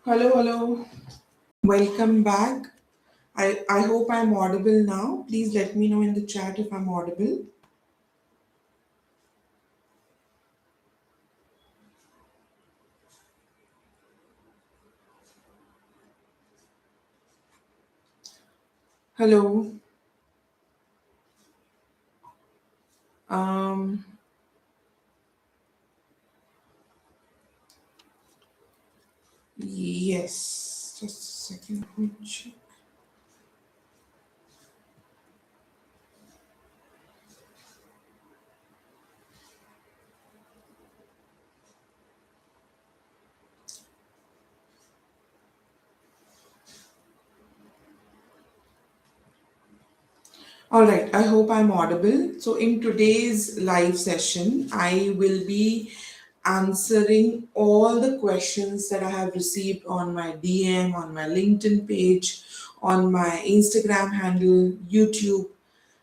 Hello, hello. Welcome back. I hope I'm audible now. Please let me know in the chat if I'm audible. Hello. Um, yes. Just a second. Let me check. All right. I hope I'm audible. So, in today's live session, I will be answering all the questions that I have received on my DM, on my LinkedIn page, on my Instagram handle, YouTube.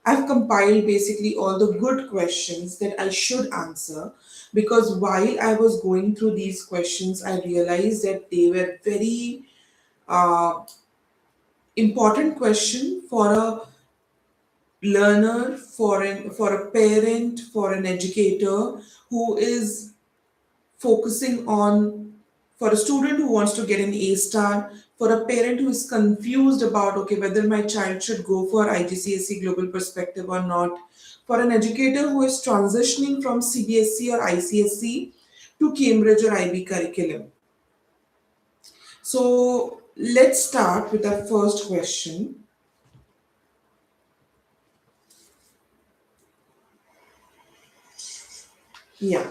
I've compiled basically all the good questions that I should answer because while I was going through these questions, I realized that they were very uh, important question for a learner, for a parent, for an educator who is focusing on, for a student who wants to get an A star, for a parent who is confused about okay whether my child should go for IGCSE global perspective or not, for an educator who is transitioning from CBSE or ICSE to Cambridge or IB curriculum. So let's start with our first question. Yeah,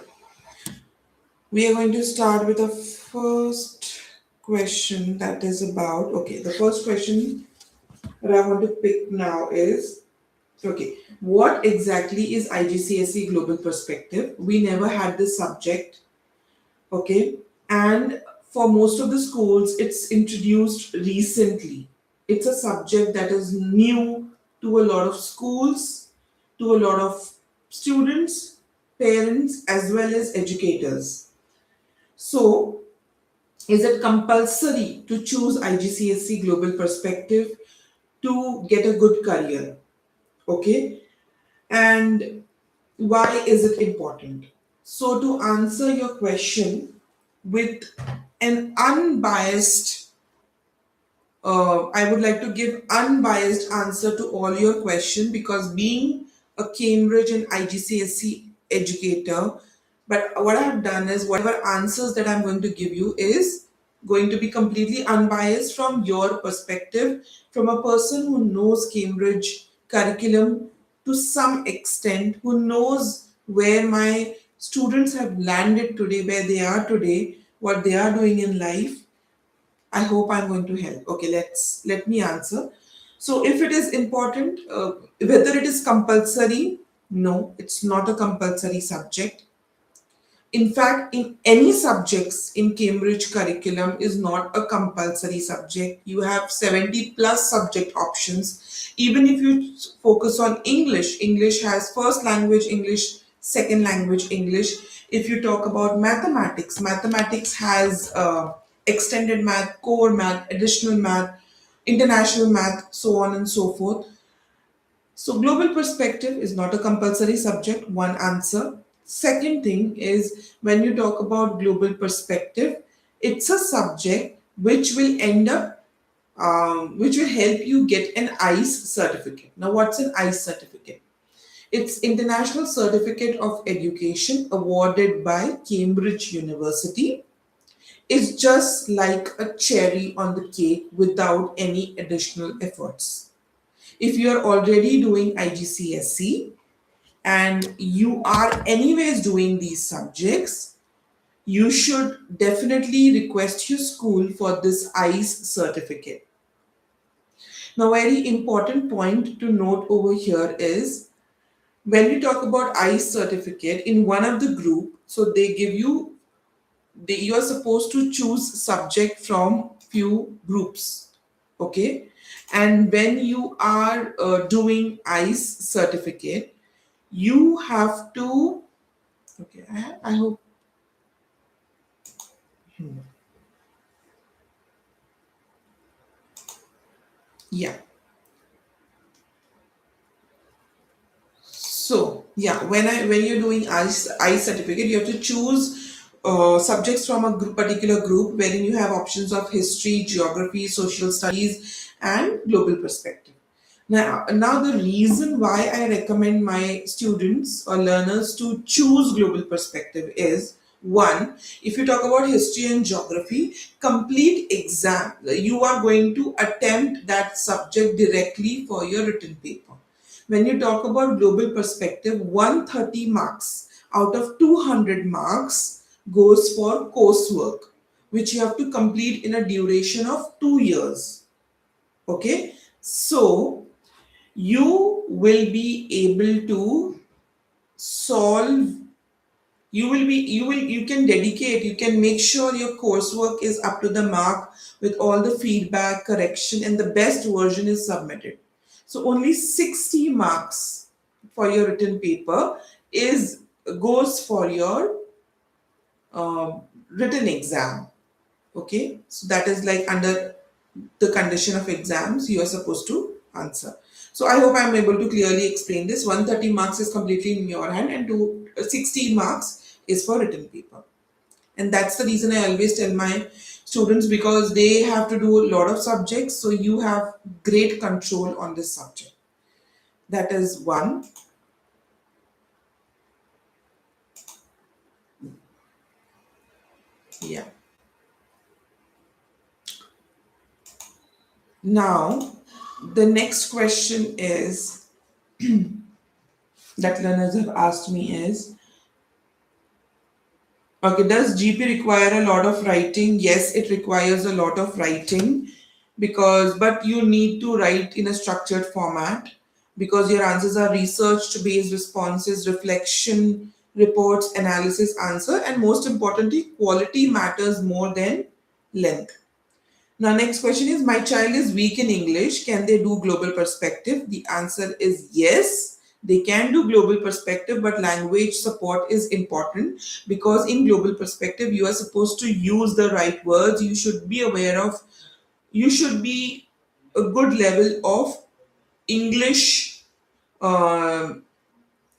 we are going to start with the first question that is about okay, the first question that I want to pick now is okay, what exactly is IGCSE Global Perspective? We never had this subject, okay, and for most of the schools, it's introduced recently. It's a subject that is new to a lot of schools, to a lot of students, parents, as well as educators. So, is it compulsory to choose IGCSE Global Perspective to get a good career? Okay, and why is it important? So, to answer your question with an unbiased, I would like to give unbiased answer to all your question because being a Cambridge and IGCSE educator, but what I have done is whatever answers that I'm going to give you is going to be completely unbiased from your perspective, from a person who knows Cambridge curriculum to some extent, who knows where my students have landed today, where they are today, what they are doing in life. I hope I'm going to help. Okay, let me answer. So, if it is important, whether it is compulsory, no, it's not a compulsory subject. In fact, in any subjects in Cambridge curriculum is not a compulsory subject. You have 70 plus subject options. Even if you focus on English, English has first language English, second language English. If you talk about mathematics, mathematics has extended math, core math, additional math, international math, so on and so forth. So, global perspective is not a compulsory subject, one answer. Second thing is when you talk about global perspective, it's a subject which will end up, which will help you get an ICE certificate. Now, what's an ICE certificate? It's International Certificate of Education awarded by Cambridge University. It's just like a cherry on the cake without any additional efforts. If you're already doing IGCSE and you are anyways doing these subjects, you should definitely request your school for this ICE certificate. Now, very important point to note over here is when we talk about ICE certificate in one of the group, so they give you, you are supposed to choose subject from few groups, okay, and when you are doing ICE certificate, you have to, okay, I hope, Yeah. So yeah, when you're doing I certificate, you have to choose subjects from a particular group, wherein you have options of history, geography, social studies, and global perspective. Now the reason why I recommend my students or learners to choose global perspective is one, if you talk about history and geography, complete exam, you are going to attempt that subject directly for your written paper. When you talk about global perspective, 130 marks out of 200 marks goes for coursework, which you have to complete in a duration of 2 years. Okay, so you will be able to solve, you can dedicate, you can make sure your coursework is up to the mark with all the feedback, correction, and the best version is submitted. So only 60 marks for your written paper is goes for your uh, written exam. Okay, so that is like under the condition of exams you are supposed to answer. So I hope I am able to clearly explain this. 130 marks is completely in your hand, and 60 marks is for written paper. And that's the reason I always tell my students, because they have to do a lot of subjects, so you have great control on this subject. That is one. Yeah. Now, the next question is that learners have asked me is, okay, does GP require a lot of writing? Yes, it requires a lot of writing, because but you need to write in a structured format, because your answers are research based responses, reflection, reports, analysis, answer, and most importantly, quality matters more than length. Now, next question is, my child is weak in English. Can they do global perspective? The answer is yes. They can do global perspective, but language support is important, because in global perspective, you are supposed to use the right words. You should be aware of, you should be a good level of English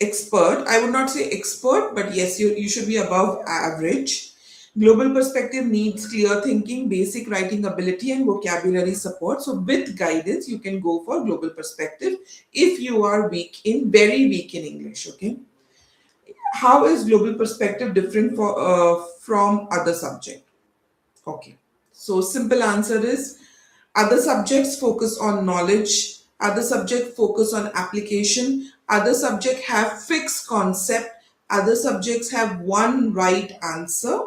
expert. I would not say expert, but yes, you should be above average. Global perspective needs clear thinking, basic writing ability, and vocabulary support. So, with guidance, you can go for global perspective if you are very weak in English. Okay. How is global perspective different from other subject? Okay. So, simple answer is, other subjects focus on knowledge, other subjects focus on application, other subjects have fixed concept, other subjects have one right answer.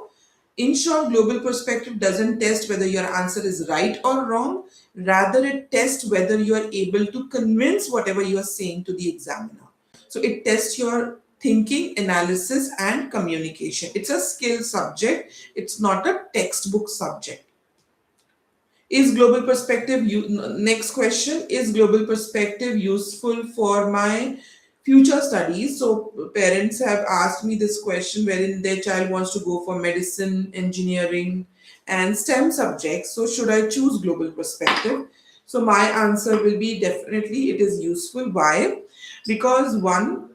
In short, global perspective doesn't test whether your answer is right or wrong, rather, it tests whether you are able to convince whatever you are saying to the examiner. So, it tests your thinking, analysis, and communication. It's a skill subject, it's not a textbook subject. Is global perspective next question, is global perspective useful for my future studies? So parents have asked me this question, wherein their child wants to go for medicine, engineering, and STEM subjects. So should I choose global perspective? So my answer will be definitely it is useful. Why? Because one,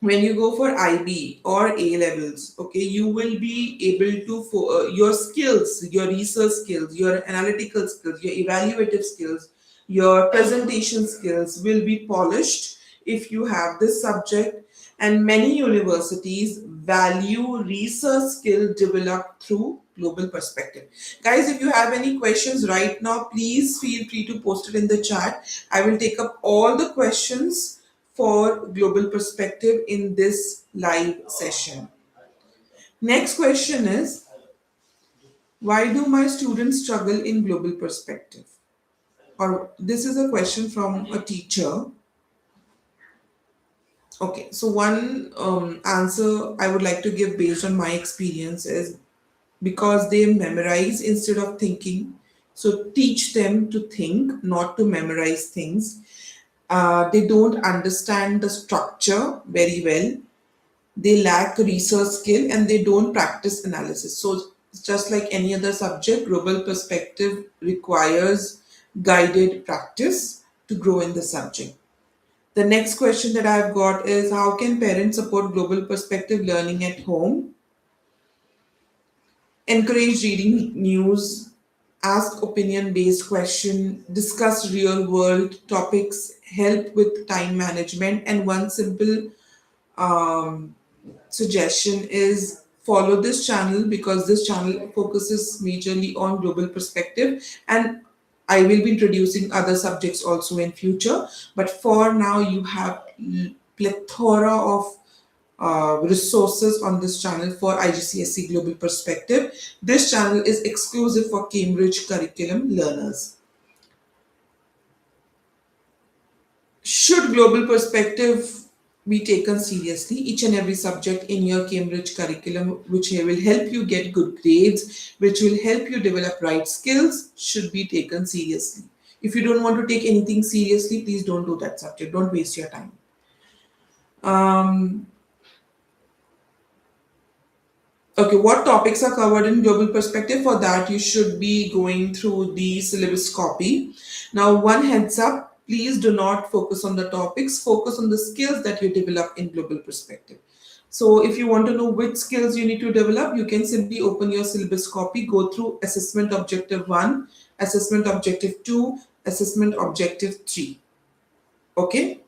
when you go for IB or A levels, okay, you will be able to, for your skills, your research skills, your analytical skills, your evaluative skills, your presentation skills will be polished if you have this subject. And many universities value research skill developed through global perspective. Guys, if you have any questions right now, please feel free to post it in the chat. I will take up all the questions for global perspective in this live session. Next question is, why do my students struggle in global perspective? Or this is a question from a teacher. Okay, so one answer I would like to give based on my experience is because they memorize instead of thinking. So teach them to think, not to memorize things. They don't understand the structure very well. They lack research skill, and they don't practice analysis. So just like any other subject, global perspective requires guided practice to grow in the subject. The next question that I've got is, how can parents support global perspective learning at home? Encourage reading news, ask opinion based question, discuss real world topics, help with time management, and one simple um, suggestion is follow this channel because this channel focuses majorly on global perspective, and I will be introducing other subjects also in future, but for now you have plethora of resources on this channel for IGCSE Global Perspective. This channel is exclusive for Cambridge curriculum learners. Should global perspective be taken seriously? Each and every subject in your Cambridge curriculum, which will help you get good grades, which will help you develop right skills, should be taken seriously. If you don't want to take anything seriously, please don't do that subject. Don't waste your time. Um, Okay, what topics are covered in global perspective? For that, you should be going through the syllabus copy. Now, one heads up, please do not focus on the topics, focus on the skills that you develop in global perspective. So, if you want to know which skills you need to develop, you can simply open your syllabus copy, go through assessment objective 1, assessment objective 2, assessment objective 3. Okay.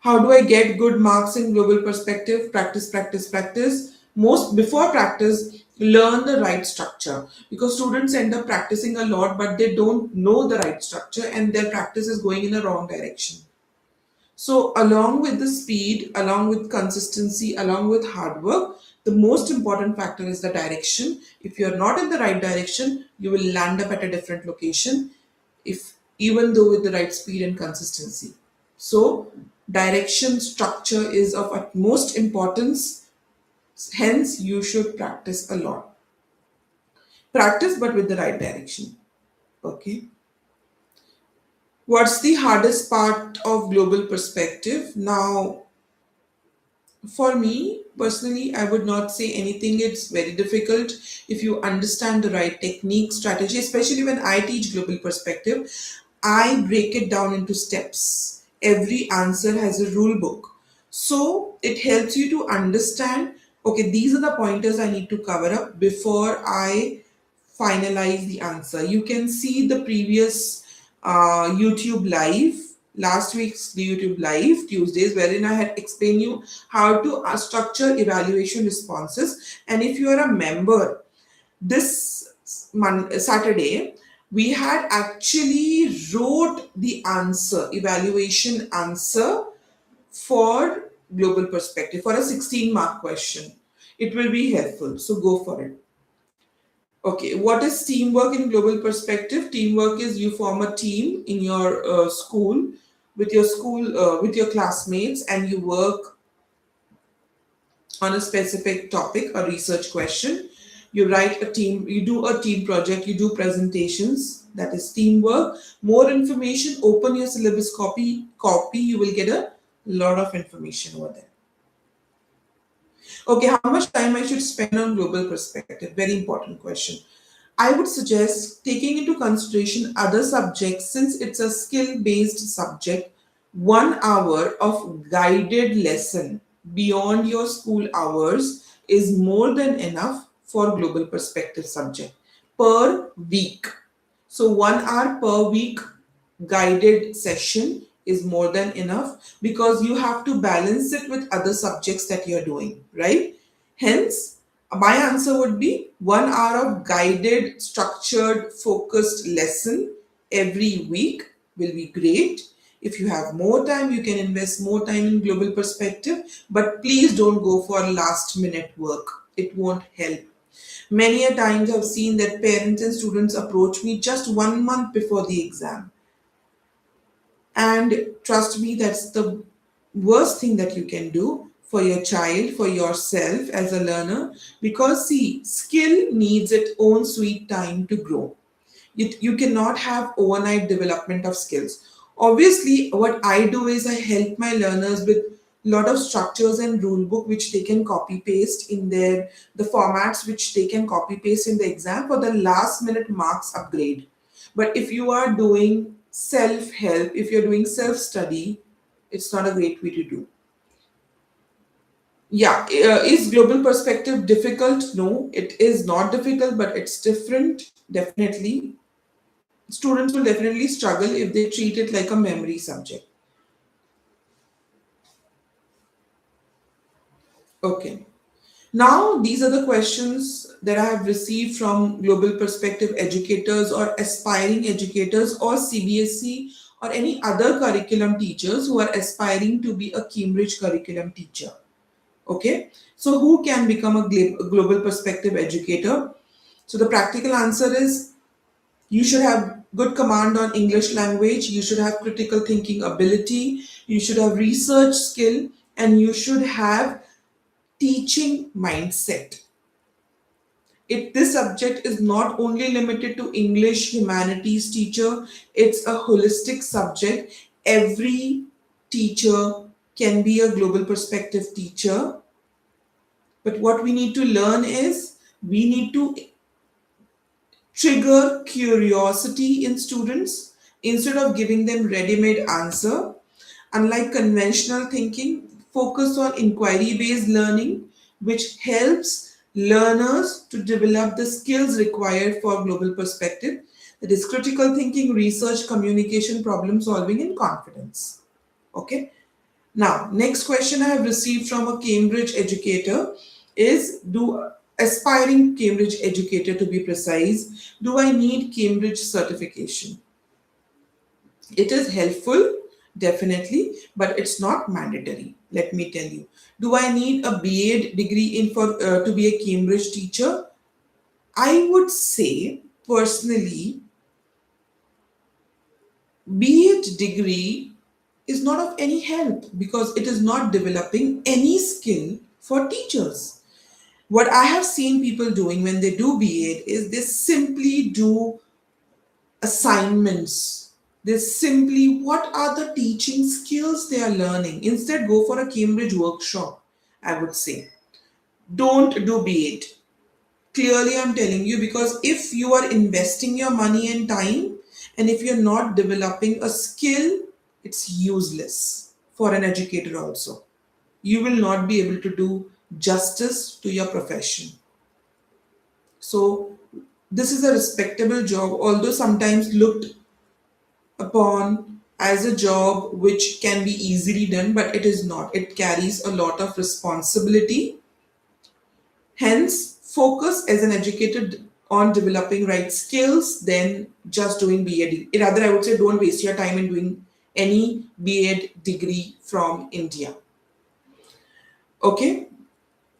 How do I get good marks in global perspective? Practice, practice, practice. Most before practice, learn the right structure, because students end up practicing a lot, but they don't know the right structure and their practice is going in the wrong direction. So, along with the speed, along with consistency, along with hard work, the most important factor is the direction. If you're not in the right direction, you will land up at a different location, if even though with the right speed and consistency. So, direction structure is of utmost importance. Hence, you should practice a lot. Practice, but with the right direction. Okay. What's the hardest part of global perspective? Now, for me personally, I would not say anything. It's very difficult if you understand the right technique, strategy, especially when I teach global perspective. I break it down into steps. Every answer has a rule book. So it helps you to understand, okay, these are the pointers I need to cover up before I finalize the answer. You can see the previous YouTube live, last week's YouTube live Tuesdays, wherein I had explained you how to structure evaluation responses. And if you are a member, this Saturday, we had actually wrote the answer, evaluation answer for global perspective for a 16-mark question. It will be helpful. So go for it. Okay, what is teamwork in global perspective? Teamwork is you form a team in your school with your classmates, and you work on a specific topic, a research question. You write a team, you do a team project, you do presentations. That is teamwork. More information, open your syllabus copy, you will get a lot of information over there. Okay, how much time I should spend on global perspective? Very important question. I would suggest taking into consideration other subjects, since it's a skill-based subject. 1 hour of guided lesson beyond your school hours is more than enough for global perspective subject per week. So 1 hour per week guided session is more than enough, because you have to balance it with other subjects that you're doing, right? Hence, my answer would be 1 hour of guided, structured, focused lesson every week will be great. If you have more time, you can invest more time in global perspective, but please don't go for last minute work. It won't help. Many a times I've seen that parents and students approach me just 1 month before the exam. And trust me, that's the worst thing that you can do for your child, for yourself as a learner, because see, skill needs its own sweet time to grow. You cannot have overnight development of skills. Obviously, what I do is I help my learners with lot of structures and rule book which they can copy paste in the formats which they can copy paste in the exam for the last minute marks upgrade. But if you are doing self help, if you're doing self study, it's not a great way to do. Yeah, is global perspective difficult? No, it is not difficult, but it's different. Definitely, students will definitely struggle if they treat it like a memory subject. Okay. Now, these are the questions that I have received from global perspective educators or aspiring educators or CBSE or any other curriculum teachers who are aspiring to be a Cambridge curriculum teacher. Okay, so who can become a global perspective educator? So the practical answer is you should have good command on English language, you should have critical thinking ability, you should have research skill, and you should have teaching mindset. This subject is not only limited to English humanities teacher, it's a holistic subject. Every teacher can be a global perspective teacher. But what we need to learn is we need to trigger curiosity in students instead of giving them ready-made answer. Unlike conventional thinking, focus on inquiry-based learning, which helps learners to develop the skills required for global perspective. That is critical thinking, research, communication, problem solving, and confidence. Okay. Now, next question I have received from a Cambridge educator is, do aspiring Cambridge educator to be precise, do I need Cambridge certification? It is helpful, definitely, but it's not mandatory. Let me tell you. Do I need a BEd degree in for to be a Cambridge teacher? I would say personally, BEd degree is not of any help because it is not developing any skill for teachers. What I have seen people doing when they do BEd is they simply do assignments. They simply, what are the teaching skills they are learning? Instead, go for a Cambridge workshop, I would say. Don't do BEd. Clearly, I'm telling you, because if you are investing your money and time, and if you're not developing a skill, it's useless for an educator also. You will not be able to do justice to your profession. So, this is a respectable job, although sometimes looked upon as a job which can be easily done, but it is not. It carries a lot of responsibility. Hence, focus as an educator on developing right skills than just doing BEd. Rather, I would say don't waste your time in doing any BEd degree from India. Okay.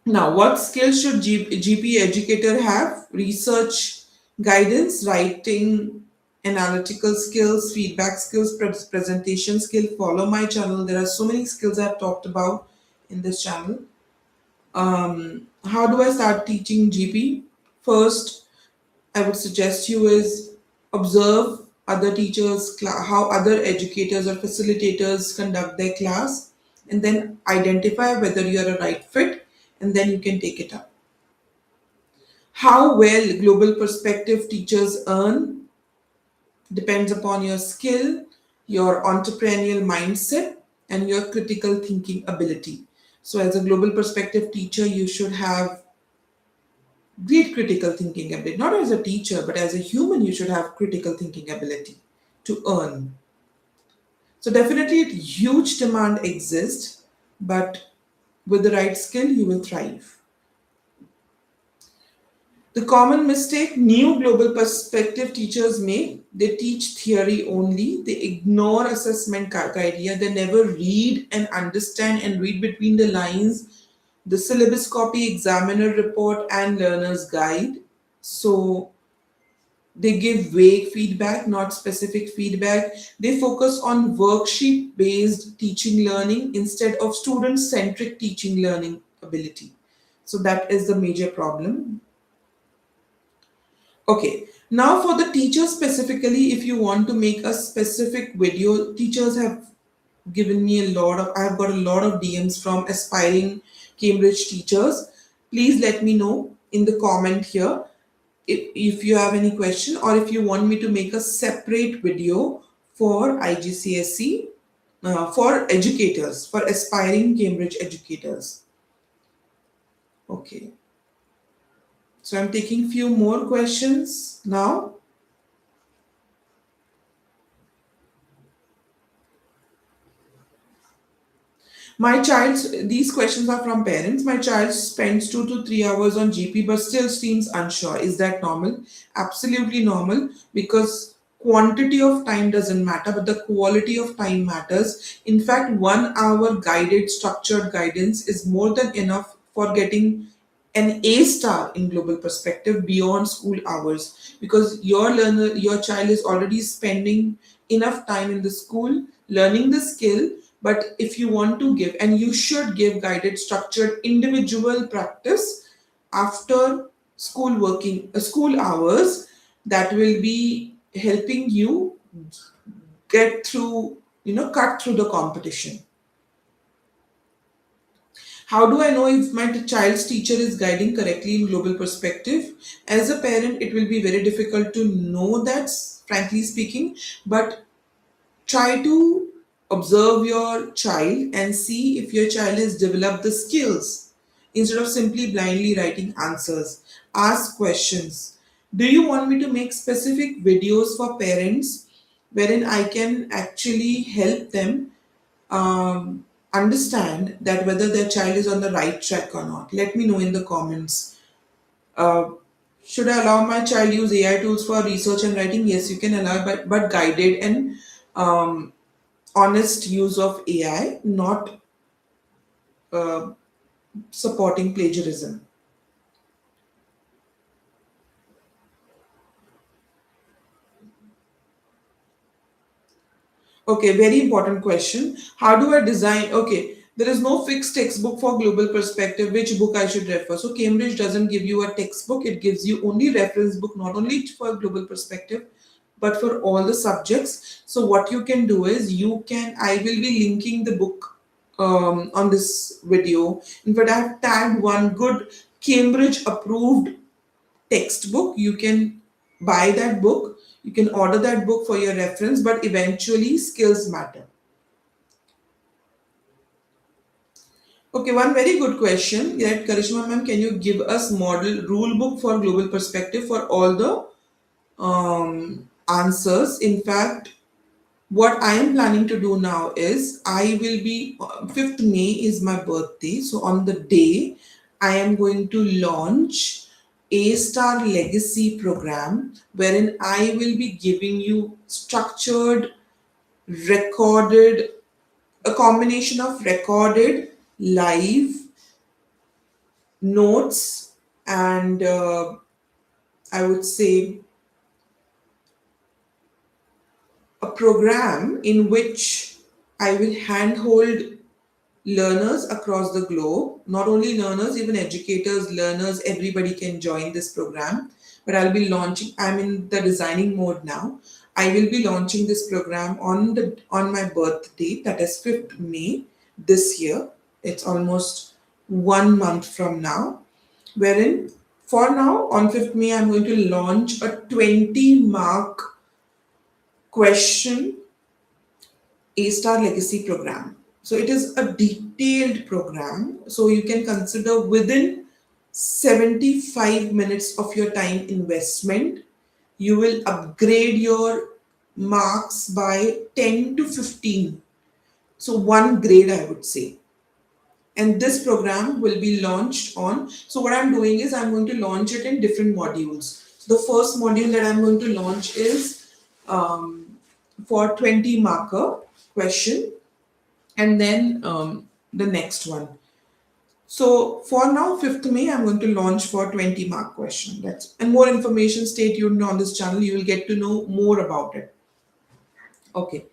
Now, what skills should GP educator have? Research, guidance, writing, analytical skills, feedback skills, presentation skill. Follow my channel. There are so many skills I've talked about in this channel. How do I start teaching GP? First, I would suggest you is observe other teachers, how other educators or facilitators conduct their class, and then identify whether you are a right fit, and then you can take it up. How well global perspective teachers earn depends upon your skill, your entrepreneurial mindset, and your critical thinking ability. So, as a global perspective teacher, you should have great critical thinking ability. Not as a teacher, but as a human, you should have critical thinking ability to earn. So, definitely, huge demand exists, but with the right skill, you will thrive. The common mistake new global perspective teachers make, they teach theory only, they ignore assessment criteria, they never read and understand and read between the lines, the syllabus copy, examiner report, and learner's guide. So they give vague feedback, not specific feedback. They focus on worksheet based teaching learning instead of student centric teaching learning ability. So that is the major problem. Okay, now for the teachers specifically, if you want to make a specific video, teachers have given me I have got a lot of DMs from aspiring Cambridge teachers. Please let me know in the comment here. if you have any question, or if you want me to make a separate video for IGCSE, for educators, for aspiring Cambridge educators. Okay, so I'm taking few more questions now. My child's, these questions are from parents. My child spends 2 to 3 hours on GP but still seems unsure. Is that normal? Absolutely normal, because quantity of time doesn't matter, but the quality of time matters. In fact, 1 hour guided, structured guidance is more than enough for getting an A star in global perspective beyond school hours, because your child is already spending enough time in the school learning the skill. But if you want to give, and you should give, guided, structured, individual practice after school hours, that will be helping you get through, cut through the competition. How do I know if my child's teacher is guiding correctly in global perspective? As a parent, it will be very difficult to know that, frankly speaking, but try to observe your child and see if your child has developed the skills. Instead of simply blindly writing answers, ask questions. Do you want me to make specific videos for parents wherein I can actually help them understand that whether their child is on the right track or not? Let me know in the comments. Uh, should I allow my child use AI tools for research and writing? Yes, you can allow, but guided and um, honest use of AI, not uh, supporting plagiarism. Okay, very important question. How do I design? Okay, there is no fixed textbook for global perspective. Which book I should refer? So Cambridge doesn't give you a textbook. It gives you only reference book, not only for global perspective, but for all the subjects. So what you can do is, I will be linking the book on this video. In fact, I have tagged one good Cambridge approved textbook. You can buy that book, you can order that book for your reference, but eventually skills matter. Okay, one very good question that, Karishma ma'am, can you give us model rule book for global perspective for all the answers? In fact, what I am planning to do now is, I will be 5th May is my birthday. So on the day, I am going to launch A Star Legacy program, wherein I will be giving you structured, recorded, a combination of recorded, live notes, and I would say a program in which I will handhold learners across the globe. Not only learners, even educators, learners, everybody can join this program. But I'm in the designing mode now. I will be launching this program on my birthday, that is 5th May this year. It's almost 1 month from now. Wherein, for now, on 5th May, I'm going to launch a 20-mark question A Star Legacy program. So it is a detailed program. So you can consider, within 75 minutes of your time investment, you will upgrade your marks by 10 to 15. So one grade, I would say. And this program will be launched on. So what I'm doing is, I'm going to launch it in different modules. So the first module that I'm going to launch is for 20 marker question, and then the next one. So for now, 5th May, I'm going to launch for 20 mark question. And more information, stay tuned on this channel. You will get to know more about it. Okay.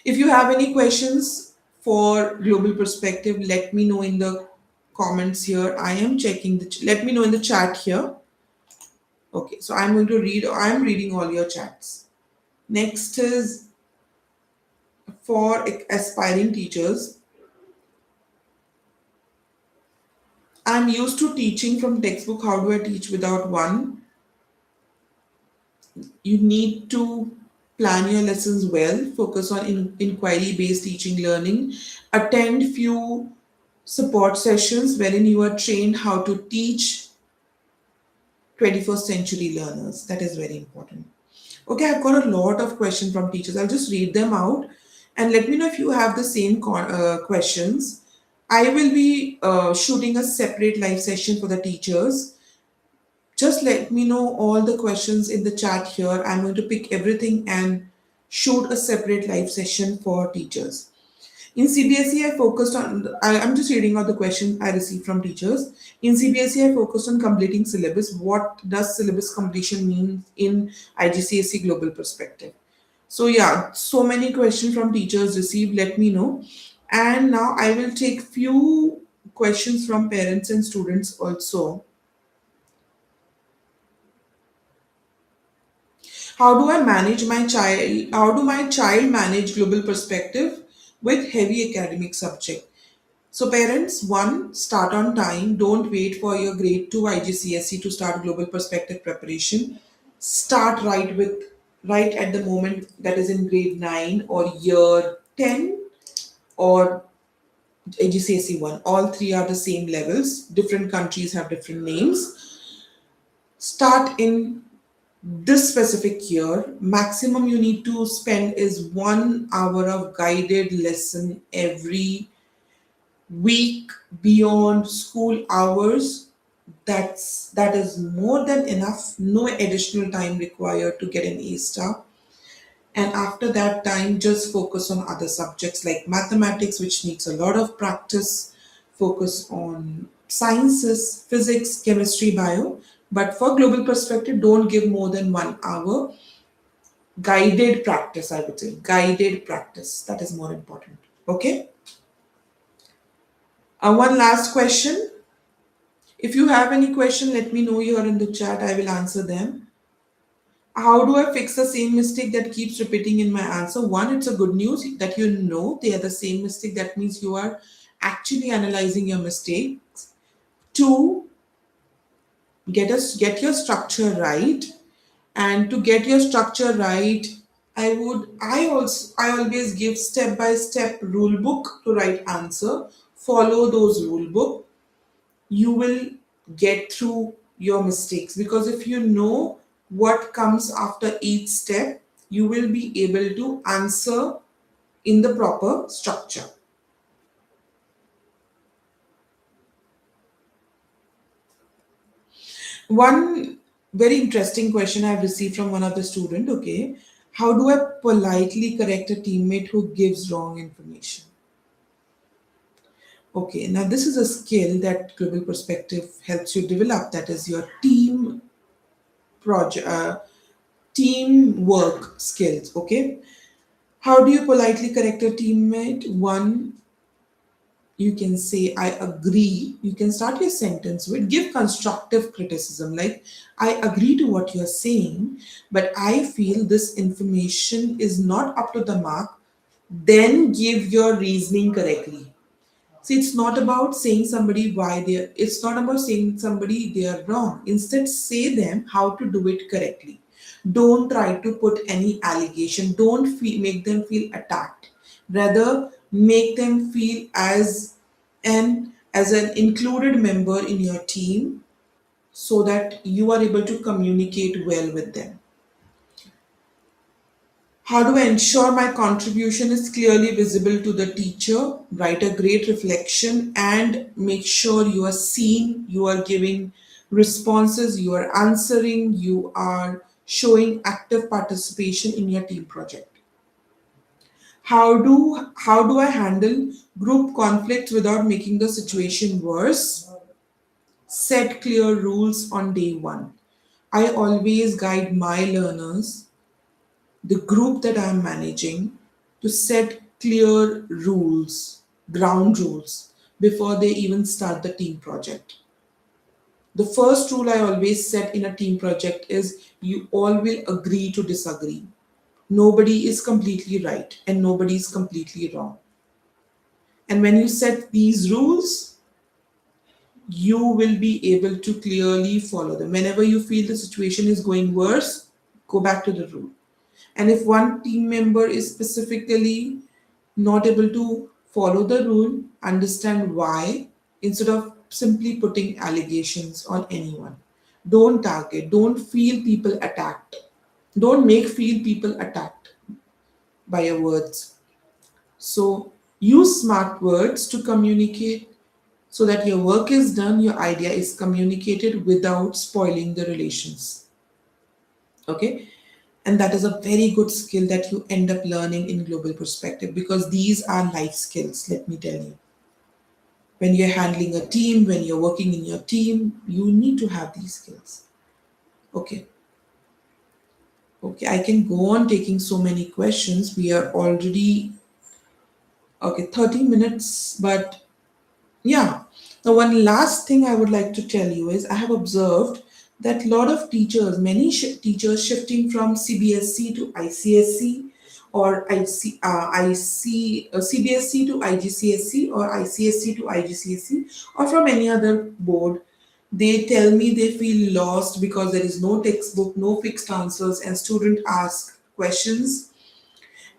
If you have any questions for global perspective, let me know in the comments here. I am checking let me know in the chat here. Okay. So I'm reading all your chats. Next is for aspiring teachers. I'm used to teaching from textbook. How do I teach without one? You need to plan your lessons well, focus on inquiry based teaching learning, attend few support sessions wherein you are trained how to teach 21st century learners. That is very important. Okay, I've got a lot of questions from teachers. I'll just read them out and let me know if you have the same questions. I will be shooting a separate live session for the teachers. Just let me know all the questions in the chat here. I'm going to pick everything and shoot a separate live session for teachers. In CBSE, I focused on, I'm just reading out the question I received from teachers. In CBSE, I focused on completing syllabus. What does syllabus completion mean in IGCSE global perspective? So yeah, so many questions from teachers received. Let me know. And now I will take few questions from parents and students also. How do I manage my child? How do my child manage global perspective with heavy academic subject? So parents, one, start on time. Don't wait for your grade 2 IGCSE to start global perspective preparation. Start right at the moment, that is in grade 9 or year 10 or IGCSE 1. All three are the same levels. Different countries have different names. Start in this specific year. Maximum you need to spend is 1 hour of guided lesson every week beyond school hours. That is more than enough. No additional time required to get an A star. And after that time, just focus on other subjects like mathematics, which needs a lot of practice. Focus on sciences, physics, chemistry, bio. But for global perspective, don't give more than 1 hour. Guided practice, I would say. Guided practice. That is more important. Okay. One last question. If you have any question, let me know here in the chat. I will answer them. How do I fix the same mistake that keeps repeating in my answer? One, it's a good news that you know they are the same mistake. That means you are actually analyzing your mistakes. Two, get your structure right. And to get your structure right, I always give step by step rule book to write answer. Follow those rule book. You will get through your mistakes, because if you know what comes after each step, you will be able to answer in the proper structure. One very interesting question I've received from one of the student. Okay, how do I politely correct a teammate who gives wrong information? Okay, now this is a skill that global perspective helps you develop. That is your project teamwork skills. Okay, how do you politely correct a teammate? One, you can say, I agree. You can start your sentence with give constructive criticism, like, I agree to what you're saying, but I feel this information is not up to the mark. Then give your reasoning correctly. See, it's not about saying somebody why they're, it's not about saying somebody they are wrong. Instead, say them how to do it correctly. Don't try to put any allegation. Don't make them feel attacked. Rather, make them feel as an included member in your team, so that you are able to communicate well with them. How do I ensure my contribution is clearly visible to the teacher? Write a great reflection and make sure you are seen, you are giving responses, you are answering, you are showing active participation in your team project. How do I handle group conflicts without making the situation worse? Set clear rules on day one. I always guide my learners, the group that I'm managing, to set clear rules, ground rules, before they even start the team project. The first rule I always set in a team project is you all will agree to disagree. Nobody is completely right and nobody is completely wrong. And when you set these rules, you will be able to clearly follow them. Whenever you feel the situation is going worse, Go back to the rule. And if one team member is specifically not able to follow the rule, understand why instead of simply putting allegations on anyone. Don't target, don't feel people attacked. Don't make feel people attacked by your words. So use smart words to communicate so that your work is done, your idea is communicated without spoiling the relations. Okay? And that is a very good skill that you end up learning in global perspective because these are life skills, let me tell you. When you're handling a team, when you're working in your team, you need to have these skills. Okay. Okay, I can go on taking so many questions. We are already, okay, 30 minutes, but yeah. Now, one last thing I would like to tell you is I have observed that a lot of teachers, many teachers shifting from CBSE to ICSE or CBSE to IGCSE or ICSE to IGCSE or from any other board, they tell me they feel lost because there is no textbook, no fixed answers, and students ask questions.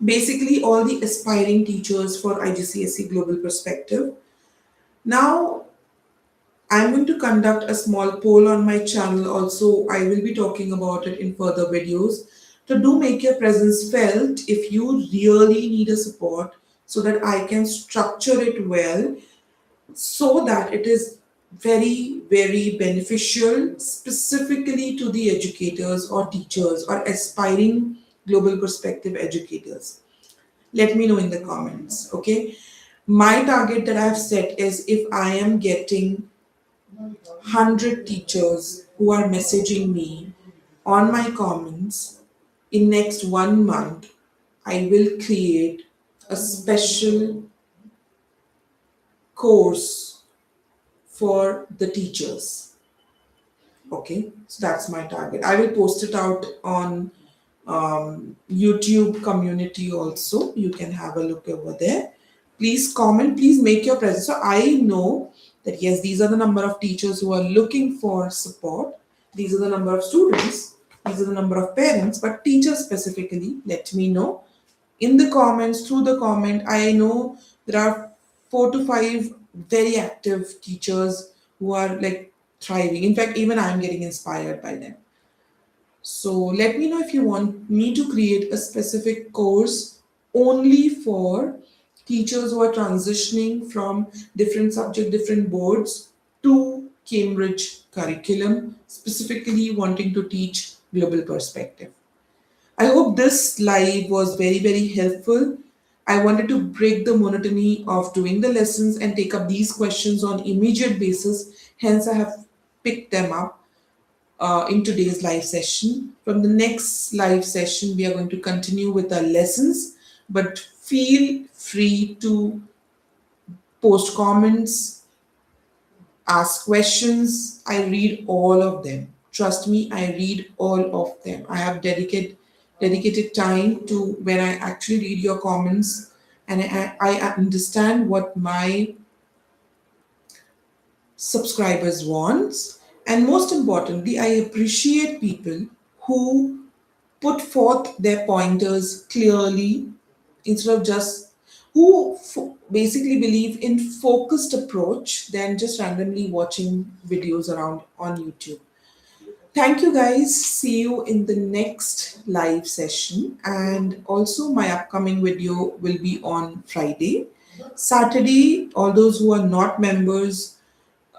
Basically, all the aspiring teachers for IGCSE Global Perspective. Now, I'm going to conduct a small poll on my channel. Also, I will be talking about it in further videos. So do make your presence felt if you really need a support so that I can structure it well so that it is very, very beneficial specifically to the educators or teachers or aspiring global perspective educators. Let me know in the comments, okay? My target that I've set is if I am getting 100 teachers who are messaging me on my comments in next 1 month, I will create a special course for the teachers. Okay, so that's my target. I will post it out on YouTube community also. You can have a look over there. Please comment, please make your presence. So I know that yes, these are the number of teachers who are looking for support. These are the number of students. These are the number of parents, but teachers specifically, let me know in the comments, through the comment. I know there are 4 to 5 very active teachers who are like thriving. In fact, even I'm getting inspired by them. So let me know if you want me to create a specific course only for teachers who are transitioning from different subject, different boards to Cambridge curriculum, specifically wanting to teach global perspective. I hope this live was very, very helpful. I wanted to break the monotony of doing the lessons and take up these questions on immediate basis. Hence, I have picked them up in today's live session. From the next live session, we are going to continue with our lessons, but feel free to post comments, ask questions. I read all of them. Trust me, I read all of them. I have dedicated time to when I actually read your comments and I understand what my subscribers want. And most importantly, I appreciate people who put forth their pointers clearly instead of just who basically believe in focused approach than just randomly watching videos around on YouTube. Thank you guys. See you in the next live session. And also my upcoming video will be on Friday. Saturday, all those who are not members,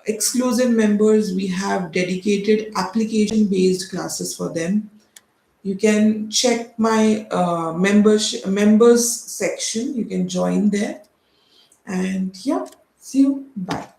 exclusive members, we have dedicated application based classes for them. You can check my members section. You can join there. And yeah, see you. Bye.